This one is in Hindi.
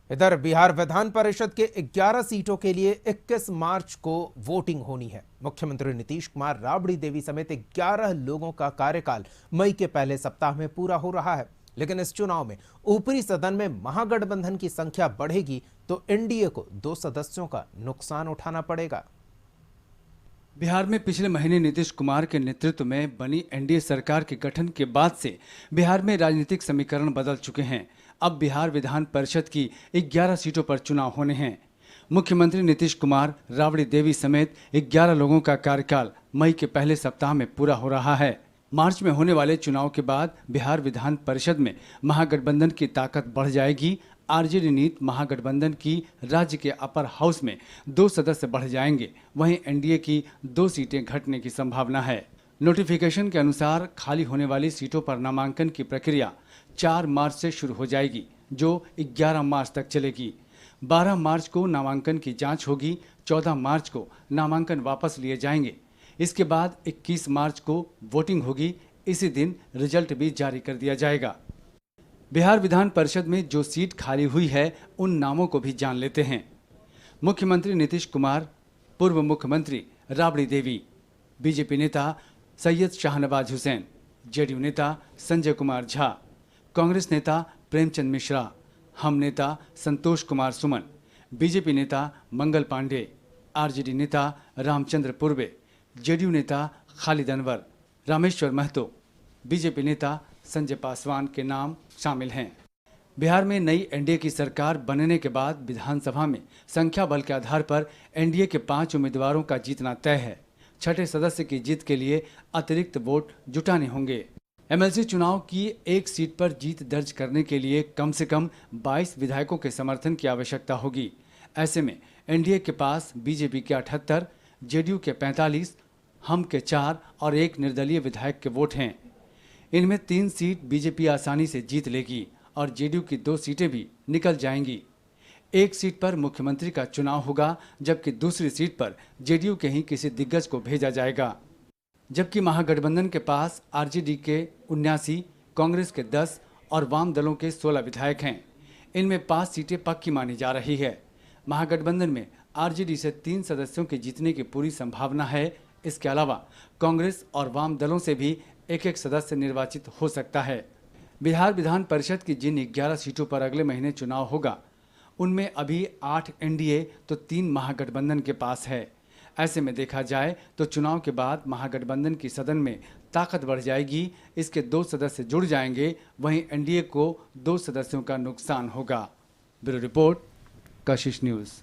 इधर बिहार विधान परिषद के 11 सीटों के लिए 21 मार्च को वोटिंग होनी है। मुख्यमंत्री नीतीश कुमार, राबड़ी देवी समेत 11 लोगों का कार्यकाल मई के पहले सप्ताह में पूरा हो रहा है। लेकिन इस चुनाव में ऊपरी सदन में महागठबंधन की संख्या बढ़ेगी तो एनडीए को 2 सदस्यों का नुकसान उठाना पड़ेगा। बिहार में पिछले महीने नीतीश कुमार के नेतृत्व में बनी एनडीए सरकार के गठन के बाद से बिहार में राजनीतिक समीकरण बदल चुके हैं। अब बिहार विधान परिषद की 11 सीटों पर चुनाव होने हैं। मुख्यमंत्री नीतीश कुमार, राबड़ी देवी समेत 11 लोगों का कार्यकाल मई के पहले सप्ताह में पूरा हो रहा है। मार्च में होने वाले चुनाव के बाद बिहार विधान परिषद में महागठबंधन की ताकत बढ़ जाएगी। आरजेडी नीति महागठबंधन की राज्य के अपर हाउस में 2 सदस्य बढ़ जाएंगे। वहीं एनडीए की 2 सीटें घटने की संभावना है। नोटिफिकेशन के अनुसार खाली होने वाली सीटों पर नामांकन की प्रक्रिया 4 मार्च से शुरू हो जाएगी, जो 11 मार्च तक चलेगी। 12 मार्च को नामांकन की जांच होगी। 14 मार्च को नामांकन वापस लिए जाएंगे। इसके बाद 21 मार्च को वोटिंग होगी। इसी दिन रिजल्ट भी जारी कर दिया जाएगा। बिहार विधान परिषद में जो सीट खाली हुई है उन नामों को भी जान लेते हैं। मुख्यमंत्री नीतीश कुमार, पूर्व मुख्यमंत्री राबड़ी देवी, बीजेपी नेता सैयद शाहनवाज हुसैन, जेडीयू नेता संजय कुमार झा, कांग्रेस नेता प्रेमचंद मिश्रा, हम नेता संतोष कुमार सुमन, बीजेपी नेता मंगल पांडे, आरजेडी नेता रामचंद्र पूर्वे, जेडीयू नेता खालिद अनवर, रामेश्वर महतो, बीजेपी नेता संजय पासवान के नाम शामिल हैं। बिहार में नई एनडीए की सरकार बनने के बाद विधानसभा में संख्या बल के आधार पर एनडीए के 5 उम्मीदवारों का जीतना तय है। छठे सदस्य की जीत के लिए अतिरिक्त वोट जुटाने होंगे। एमएलसी चुनाव की एक सीट पर जीत दर्ज करने के लिए कम से कम 22 विधायकों के समर्थन की आवश्यकता होगी। ऐसे में एनडीए के पास बीजेपी के 78, जेडीयू के 45, हम के 4 और 1 निर्दलीय विधायक के वोट हैं। इनमें 3 सीट बीजेपी आसानी से जीत लेगी और जेडीयू की 2 सीटें भी निकल जाएंगी। एक सीट पर मुख्यमंत्री का चुनाव होगा, जबकि दूसरी सीट पर जेडीयू के ही किसी दिग्गज को भेजा जाएगा। जबकि महागठबंधन के पास आरजेडी के 79, कांग्रेस के 10 और वाम दलों के 16 विधायक हैं। इनमें 5 सीटें पक्की मानी जा रही है। महागठबंधन में आरजेडी से 3 सदस्यों के जीतने की पूरी संभावना है। इसके अलावा कांग्रेस और वाम दलों से भी एक सदस्य निर्वाचित हो सकता है। बिहार विधान परिषद की जिन 11 सीटों पर अगले महीने चुनाव होगा, उनमें अभी 8 एनडीए तो 3 महागठबंधन के पास है। ऐसे में देखा जाए तो चुनाव के बाद महागठबंधन की सदन में ताकत बढ़ जाएगी। इसके 2 सदस्य जुड़ जाएंगे, वहीं एनडीए को 2 सदस्यों का नुकसान होगा। ब्यूरो रिपोर्ट, कशिश न्यूज़।